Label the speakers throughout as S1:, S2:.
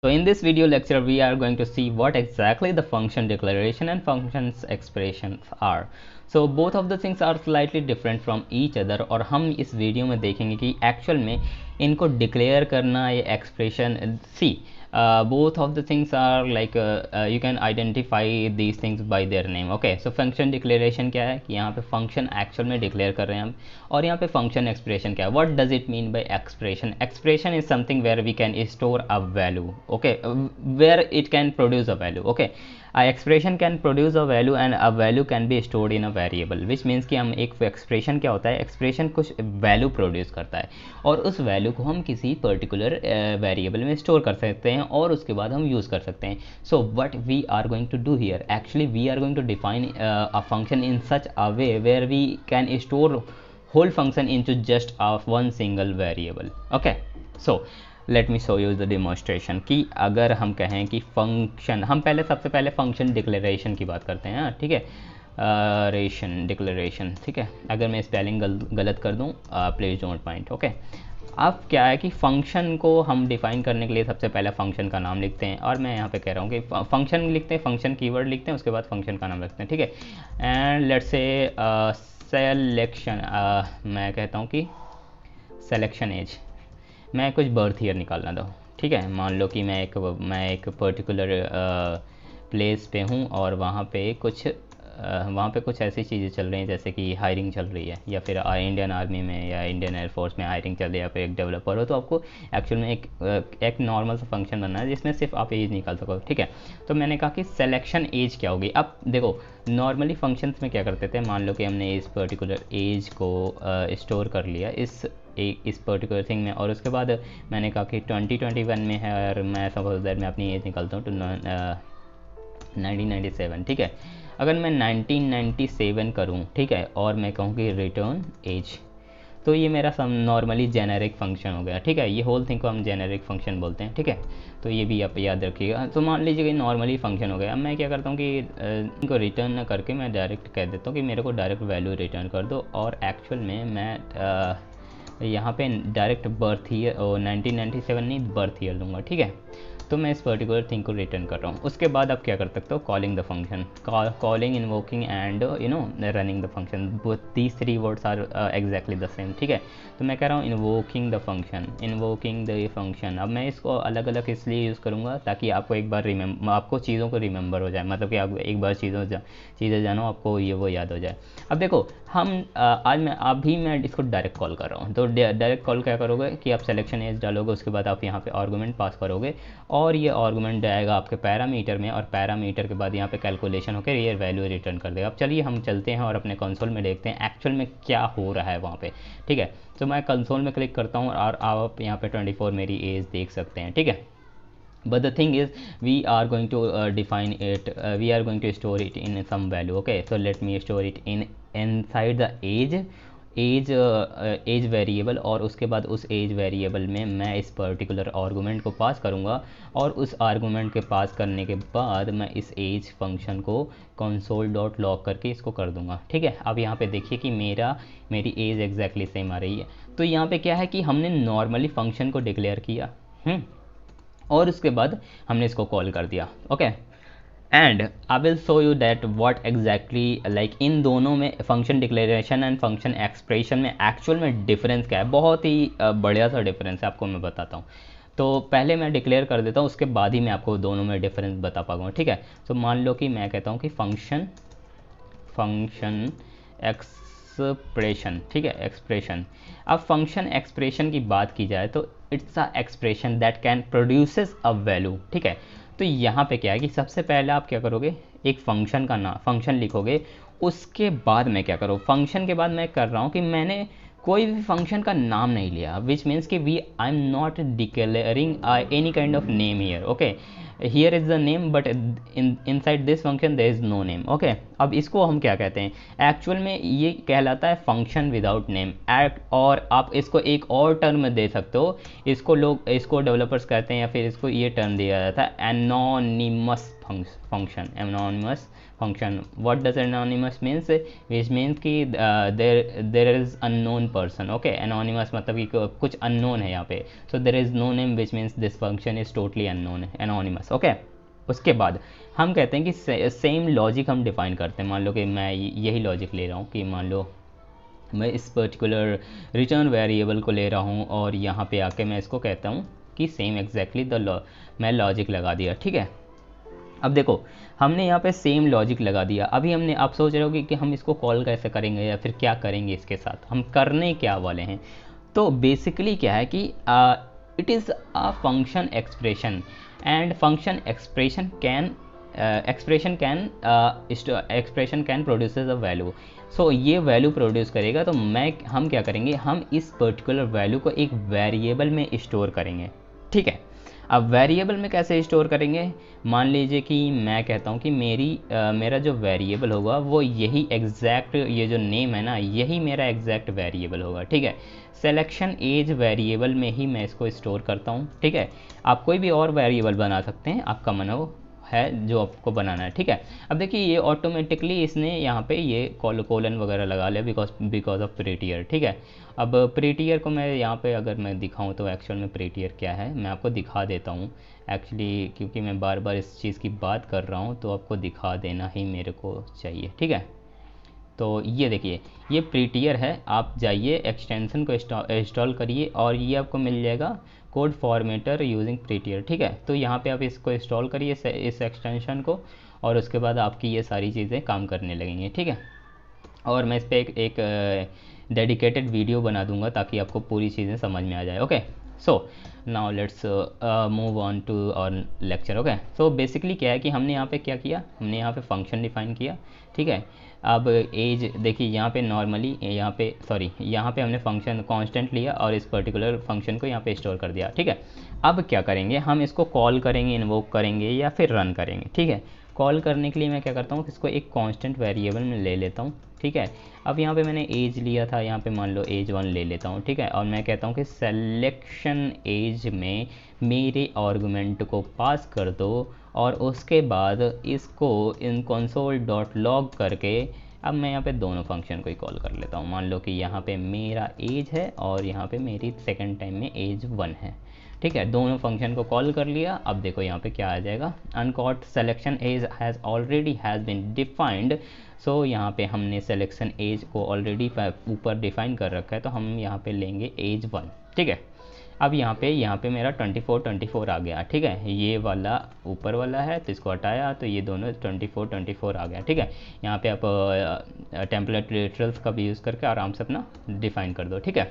S1: So in this video lecture we are going to see what exactly the function declaration and functions expressions are. So both of the things are slightly different from each other और हम इस video में देखेंगे कि actual में इनको declare करना या expression C both of the things are like you can identify these things by their name. Okay, so function declaration क्या है कि यहाँ पे function actual में declare कर रहे हैं हम, और यहाँ पे function expression क्या है. What does it mean by expression? Expression is something where we can store a value. Okay, where it can produce a value. Okay, a expression can produce a value and a value can be stored in a variable, which means कि हम एक expression क्या होता है, expression कुछ value produce करता है और उस value को हम किसी particular variable में store कर सकते हैं और उसके बाद हम use कर सकते हैं. So what we are going to do here, actually we are going to define a function in such a way where we can store whole function into just one single variable. Okay, so let me show you the demonstration कि अगर हम कहें कि function, हम पहले सबसे पहले function declaration की बात करते हैं. ठीक है, रेशन डिक्लेरेशन. ठीक है, अगर मैं स्पेलिंग गलत कर दूं प्लीज़ डोंट माइंड. ओके, अब क्या है कि फंक्शन को हम डिफाइन करने के लिए सबसे पहले फंक्शन का नाम लिखते हैं, और मैं यहाँ पे कह रहा हूँ कि फंक्शन लिखते हैं, फंक्शन कीवर्ड लिखते हैं, उसके बाद फंक्शन का नाम लिखते हैं. ठीक है, एंड लेट्स से सेलेक्शन, मैं कहता हूँ कि सेलेक्शन एज, मैं कुछ बर्थ ईयर निकालना दो. ठीक है, मान लो कि मैं एक पर्टिकुलर प्लेस पे हूँ और वहाँ पे कुछ ऐसी चीज़ें चल रही हैं जैसे कि हायरिंग चल रही है, या फिर इंडियन आर्मी में या इंडियन एयरफोर्स में हायरिंग चल रही है, या फिर एक डेवलपर हो, तो आपको एक्चुअल में एक नॉर्मल सा फंक्शन बनना है जिसमें सिर्फ आप एज निकाल सको. ठीक है, तो मैंने कहा कि सिलेक्शन एज क्या होगी. अब देखो, नॉर्मली फंक्शंस में क्या करते थे, मान लो कि हमने इस पर्टिकुलर एज को स्टोर कर लिया इस पर्टिकुलर थिंग में, और उसके बाद मैंने कहा कि 2021 में है और मैं सपोज दैट मैं अपनी एज निकालता हूँ तो 1997. ठीक है, अगर मैं 1997 करूँ, ठीक है, और मैं कहूँ कि रिटर्न एज, तो ये मेरा सम नॉर्मली जेनेरिक फंक्शन हो गया. ठीक है, ये होल थिंग को हम जेनेरिक फंक्शन बोलते हैं. ठीक है, तो ये भी आप याद रखिएगा. तो मान लीजिए कि नॉर्मली फंक्शन हो गया. अब मैं क्या करता हूँ कि इनको रिटर्न ना करके मैं डायरेक्ट कह देता हूँ कि मेरे को डायरेक्ट वैल्यू रिटर्न कर दो, और एक्चुअल में मैं यहाँ पे डायरेक्ट बर्थ ईयर और 1997 नहीं, बर्थ ईयर दूंगा. ठीक है, तो मैं इस पर्टिकुलर थिंग को रिटर्न कर रहा हूँ. उसके बाद आप क्या कर सकते हो, calling the function, calling, invoking and running the function. These three words are exactly the same. ठीक है, तो मैं कह रहा हूँ इन्वोकिंग द फंक्शन. अब मैं इसको अलग अलग इसलिए यूज़ करूँगा ताकि आपको एक बार आपको चीज़ों को रिमेंबर हो जाए, मतलब कि आप एक बार चीज़ें जानो, आपको ये वो याद हो जाए. अब देखो, अभी मैं इसको डायरेक्ट कॉल कर रहा हूँ. तो डायरेक्ट कॉल क्या करोगे कि आप सिलेक्शन एज डालोगे, उसके बाद आप यहाँ पे आर्गूमेंट पास करोगे, और ये आर्गूमेंट जाएगा आपके पैरामीटर में, और पैरामीटर के बाद यहाँ पे कैलकुलेशन होकर ये वैल्यू रिटर्न कर देगा. अब चलिए हम चलते हैं और अपने कंसोल में देखते हैं एक्चुअल में क्या हो रहा है वहाँ पे. ठीक है, तो मैं कंसोल में क्लिक करता हूँ और आप यहाँ पे 24 मेरी एज देख सकते हैं. ठीक है, but the thing is we are going to define it, we are going to store it in some value. Okay, so let me store it inside the as variable, और उसके बाद उस एज वेरिएबल में मैं इस particular argument को पास करूँगा, और उस आर्गूमेंट के पास करने के बाद मैं इस एज फंक्शन को console.log करके इसको कर दूंगा. ठीक है, अब यहाँ पे देखिए कि मेरी एज एग्जैक्टली सेम आ रही है. तो यहाँ पे क्या है कि हमने नॉर्मली फंक्शन को डिक्लेयर किया, और उसके बाद हमने इसको कॉल कर दिया. Okay, and I will show you that what exactly, like in दोनों में function declaration and function expression में एक्चुअल में डिफरेंस क्या है. बहुत ही बढ़िया सा डिफरेंस है, आपको मैं बताता हूँ. तो पहले मैं डिक्लेयर कर देता हूँ, उसके बाद ही मैं आपको दोनों में डिफरेंस बता पाऊँगा. ठीक है, तो मान लो कि मैं कहता हूँ कि फंक्शन एक्सप्रेशन. ठीक है, एक्सप्रेशन. अब फंक्शन एक्सप्रेशन की बात की जाए तो it's a expression that can produces a value. ठीक है, तो यहाँ पे क्या है कि सबसे पहले आप क्या करोगे, एक फंक्शन लिखोगे. उसके बाद मैं क्या करूँ, फंक्शन के बाद मैं कर रहा हूँ कि मैंने कोई भी फंक्शन का नाम नहीं लिया, विच मीन्स कि I am not declaring any kind of name here. Okay, here is the name but inside this function there is no name. Okay, अब इसको हम क्या कहते हैं, एक्चुअल में ये कहलाता है फंक्शन विदाउट नेम. और आप इसको एक और टर्म दे सकते हो, इसको डेवलपर्स कहते हैं, या फिर इसको ये टर्म दिया जाता है anonymous function, anonymous function. What does anonymous means? Which means कि there is unknown person. Okay, anonymous मतलब कि कुछ unknown है यहाँ पे. So there is no name, which means this function is totally unknown, anonymous. Okay. उसके बाद हम कहते हैं कि सेम लॉजिक हम डिफाइन करते हैं. मान लो कि मैं यही लॉजिक ले रहा हूँ कि मान लो मैं इस पर्टिकुलर रिटर्न वेरिएबल को ले रहा हूँ और यहाँ पे आके मैं इसको कहता हूँ कि सेम एग्जैक्टली मैं लॉजिक लगा दिया. ठीक है, अब देखो हमने यहाँ पे सेम लॉजिक लगा दिया. अभी हमने, आप सोच रहे हो कि हम इसको कॉल कैसे करेंगे या फिर क्या करेंगे इसके साथ, हम करने क्या वाले हैं. तो बेसिकली क्या है कि it is a function expression and function expression can produces a value. So ये वैल्यू प्रोड्यूस करेगा. तो हम क्या करेंगे, हम इस पर्टिकुलर वैल्यू को एक वेरिएबल में स्टोर करेंगे. ठीक है, अब वेरिएबल में कैसे स्टोर करेंगे. मान लीजिए कि मैं कहता हूँ कि मेरा जो वेरिएबल होगा वो यही एग्जैक्ट, ये जो नेम है ना, यही मेरा एग्जैक्ट वेरिएबल होगा. ठीक है, सिलेक्शन एज वेरिएबल में ही मैं इसको स्टोर करता हूँ. ठीक है, आप कोई भी और वेरिएबल बना सकते हैं, आपका मन है जो आपको बनाना है. ठीक है, अब देखिए ये ऑटोमेटिकली इसने यहाँ पे ये कोलन वगैरह लगा लिया बिकॉज ऑफ प्रीटियर. ठीक है, अब प्रीटियर को मैं यहाँ पे अगर मैं दिखाऊँ तो एक्चुअल में प्रीटियर क्या है मैं आपको दिखा देता हूँ एक्चुअली, क्योंकि मैं बार बार इस चीज़ की बात कर रहा हूँ तो आपको दिखा देना ही मेरे को चाहिए. ठीक है, तो ये देखिए ये प्रीटियर है. आप जाइए एक्सटेंशन को इंस्टॉल करिए और ये आपको मिल जाएगा कोड फॉर्मेटर यूजिंग प्रीटियर. ठीक है, तो यहाँ पे आप इसको इंस्टॉल करिए इस एक्सटेंशन को और उसके बाद आपकी ये सारी चीज़ें काम करने लगेंगी. ठीक है, और मैं इस पर एक डेडिकेटेड वीडियो बना दूंगा ताकि आपको पूरी चीज़ें समझ में आ जाए. Okay, so now let's move on to our lecture. Okay, so basically क्या है कि हमने यहाँ पे क्या किया, हमने यहाँ पे फंक्शन डिफाइन किया. ठीक है, अब एज देखिए यहाँ पे नॉर्मली यहाँ पे हमने फंक्शन कांस्टेंट लिया और इस पर्टिकुलर फंक्शन को यहाँ पे स्टोर कर दिया. ठीक है, अब क्या करेंगे, हम इसको कॉल करेंगे, इन्वोक करेंगे या फिर रन करेंगे. ठीक है, कॉल करने के लिए मैं क्या करता हूँ, इसको एक कांस्टेंट वेरिएबल में ले लेता हूँ. ठीक है, अब यहाँ पे मैंने एज लिया था, यहाँ पे मान लो एज 1 ले लेता हूँ. ठीक है, और मैं कहता हूँ कि सिलेक्शन एज में मेरे आर्गुमेंट को पास कर दो और उसके बाद इसको इन कंसोल डॉट लॉग करके अब मैं यहाँ पे दोनों फंक्शन को ही कॉल कर लेता हूँ. मान लो कि यहाँ पे मेरा एज है और यहाँ पे मेरी सेकंड टाइम में एज 1 है. ठीक है, दोनों फंक्शन को कॉल कर लिया. अब देखो यहाँ पे क्या आ जाएगा, uncaught selection edge has been defined. So यहाँ पे हमने सिलेक्शन एज को ऑलरेडी ऊपर डिफाइन कर रखा है, तो हम यहाँ पे लेंगे एज 1. ठीक है, अब यहाँ पे मेरा 24 आ गया. ठीक है, ये वाला ऊपर वाला है तो इसको हटाया तो ये दोनों 24 आ गया. ठीक है, यहाँ पे आप टेम्पलेट लिटरल्स का भी यूज़ करके आराम से अपना डिफाइन कर दो. ठीक है,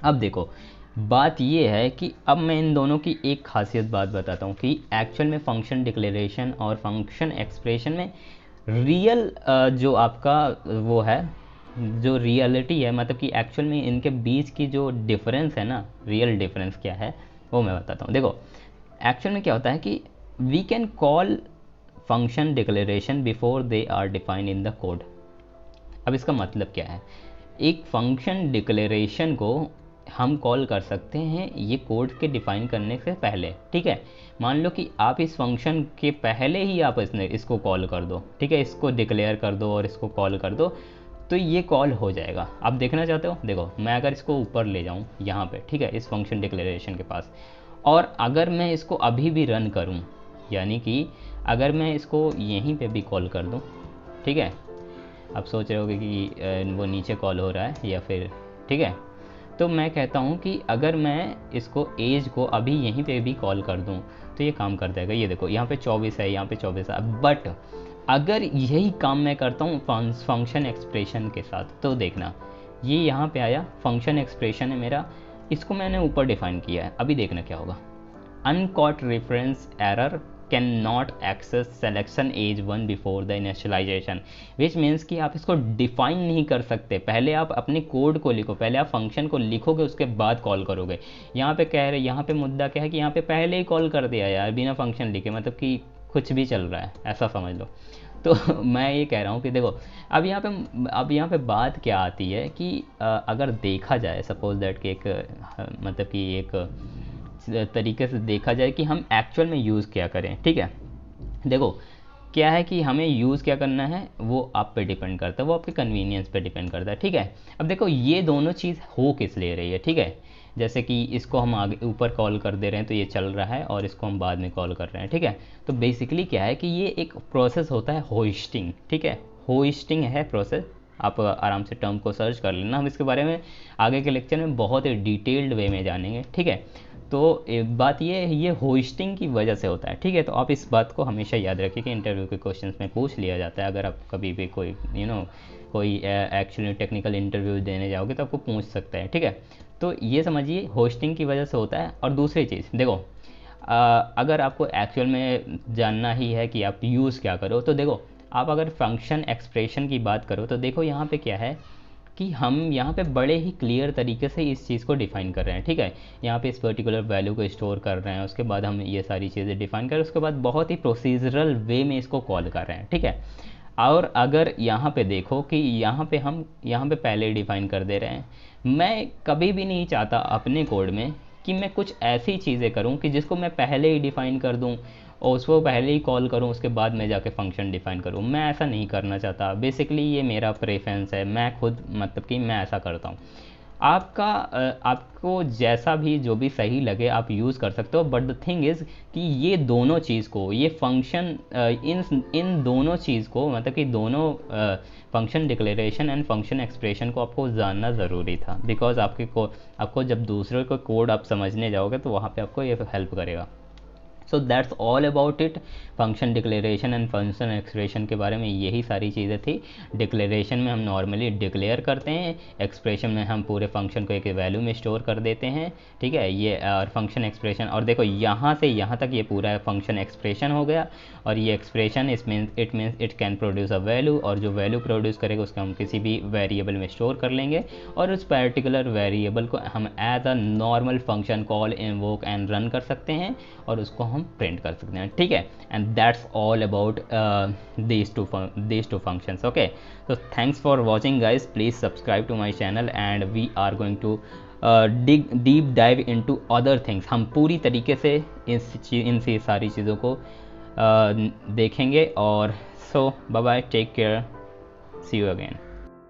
S1: अब देखो बात ये है कि अब मैं इन दोनों की एक खासियत बात बताता हूँ कि एक्चुअल में फंक्शन डिक्लेरेशन और फंक्शन एक्सप्रेशन में रियल जो आपका वो है, जो रियलिटी है, मतलब कि एक्चुअल में इनके बीच की जो डिफरेंस है ना, रियल डिफरेंस क्या है वो मैं बताता हूँ. देखो एक्चुअल में क्या होता है कि we can call function declaration before they are defined in the code. अब इसका मतलब क्या है, एक फंक्शन डिक्लेरेशन को हम कॉल कर सकते हैं ये कोड के डिफाइन करने से पहले. ठीक है, मान लो कि आप इस फंक्शन के पहले ही आप इसको कॉल कर दो. ठीक है, इसको डिक्लेयर कर दो और इसको कॉल कर दो तो ये कॉल हो जाएगा. आप देखना चाहते हो, देखो मैं अगर इसको ऊपर ले जाऊँ यहाँ पे, ठीक है, इस फंक्शन डिक्लेरेशन के पास, और अगर मैं इसको अभी भी रन करूँ, यानी कि अगर मैं इसको यहीं पे भी कॉल कर दूँ. ठीक है, आप सोच रहे होगे कि वो नीचे कॉल हो रहा है या फिर, ठीक है, तो मैं कहता हूँ कि अगर मैं इसको एज को अभी यहीं पे भी कॉल कर दूँ तो ये काम कर देगा. ये देखो यहाँ पे 24 है, यहाँ पे 24 है. बट अगर यही काम मैं करता हूँ फंक्शन एक्सप्रेशन के साथ, तो देखना ये यहाँ पे आया, फंक्शन एक्सप्रेशन है मेरा, इसको मैंने ऊपर डिफाइन किया है. अभी देखना क्या होगा, uncaught reference error can not access selection as 1 before the initialization. Which means कि आप इसको डिफाइन नहीं कर सकते. पहले आप अपने कोड को लिखो, पहले आप फंक्शन को लिखोगे उसके बाद कॉल करोगे. यहाँ पे कह रहे, यहाँ पे मुद्दा क्या है कि यहाँ पे पहले ही कॉल कर दिया यार बिना फंक्शन लिखे, मतलब कि कुछ भी चल रहा है ऐसा समझ लो. तो मैं ये कह रहा हूँ कि देखो अब यहाँ पे बात क्या आती है कि अगर देखा जाए, सपोज दैट कि एक मतलब कि एक तरीके से देखा जाए कि हम एक्चुअल में यूज़ क्या करें. ठीक है, देखो क्या है कि हमें यूज़ क्या करना है वो आप पे डिपेंड करता है, वो आपके कन्वीनियंस पे डिपेंड करता है, ठीक है। अब देखो ये दोनों चीज़ हो किस ले रही है, ठीक है। जैसे कि इसको हम आगे ऊपर कॉल कर दे रहे हैं तो ये चल रहा है, और इसको हम बाद में कॉल कर रहे हैं, ठीक है। तो बेसिकली क्या है कि ये एक प्रोसेस होता है होइस्टिंग, ठीक है। होइस्टिंग है प्रोसेस, आप आराम से टर्म को सर्च कर लेना, हम इसके बारे में आगे के लेक्चर में बहुत ही डिटेल्ड वे में जानेंगे, ठीक है। तो एक बात ये होस्टिंग की वजह से होता है, ठीक है। तो आप इस बात को हमेशा याद रखिए कि इंटरव्यू के क्वेश्चंस में पूछ लिया जाता है, अगर आप कभी भी कोई कोई एक्चुअली टेक्निकल इंटरव्यू देने जाओगे तो आपको पूछ सकता है, ठीक है। तो ये समझिए होस्टिंग की वजह से होता है। और दूसरी चीज़ देखो, अगर आपको एक्चुअल में जानना ही है कि आप यूज़ क्या करो, तो देखो आप अगर फंक्शन एक्सप्रेशन की बात करो तो देखो यहाँ पे क्या है कि हम यहाँ पे बड़े ही क्लियर तरीके से इस चीज़ को डिफ़ाइन कर रहे हैं, ठीक है। यहाँ पे इस पर्टिकुलर वैल्यू को स्टोर कर रहे हैं, उसके बाद हम ये सारी चीज़ें डिफ़ाइन कर रहे हैं, उसके बाद बहुत ही प्रोसीजरल वे में इसको कॉल कर रहे हैं, ठीक है। और अगर यहाँ पे देखो कि यहाँ पे हम यहाँ पे पहले ही डिफ़ाइन कर दे रहे हैं, मैं कभी भी नहीं चाहता अपने कोड में कि मैं कुछ ऐसी चीज़ें करूँ कि जिसको मैं पहले ही डिफ़ाइन कर दूँ और उसको पहले ही कॉल करूँ, उसके बाद मैं जाके फंक्शन डिफ़ाइन करूँ। मैं ऐसा नहीं करना चाहता, बेसिकली ये मेरा प्रेफरेंस है, मैं खुद मतलब कि मैं ऐसा करता हूँ। आपको जैसा भी जो भी सही लगे आप यूज़ कर सकते हो, बट द थिंग इज़ कि ये दोनों चीज़ को, ये फंक्शन इन दोनों चीज़ को, मतलब कि दोनों function declaration and function expression को आपको जानना ज़रूरी था, बिकॉज आपको जब दूसरे को कोड आप समझने जाओगे तो वहाँ पे आपको ये हेल्प करेगा। So that's all about it. Function declaration and function expression के बारे में यही सारी चीज़ें थी। डिक्लेरेशन में हम नॉर्मली डिक्लेयर करते हैं, एक्सप्रेशन में हम पूरे फंक्शन को एक वैल्यू में स्टोर कर देते हैं, ठीक है। ये और फंक्शन एक्सप्रेशन, और देखो यहाँ से यहाँ तक ये पूरा फंक्शन एक्सप्रेशन हो गया, और ये expression it means it can produce a value, और जो वैल्यू प्रोड्यूस करेगा उसको हम किसी भी वेरिएबल में स्टोर कर लेंगे, और उस पर्टिकुलर वेरिएबल को हम as a normal function call invoke and run कर सकते हैं, और उसको हम प्रिंट कर सकते हैं, ठीक है। And that's all about these two functions, okay। So thanks for watching guys, please subscribe to my channel and we are going to deep dive into other things। हम पूरी तरीके से इन सारी चीज़ों को देखेंगे। और so bye bye, take care, see you again.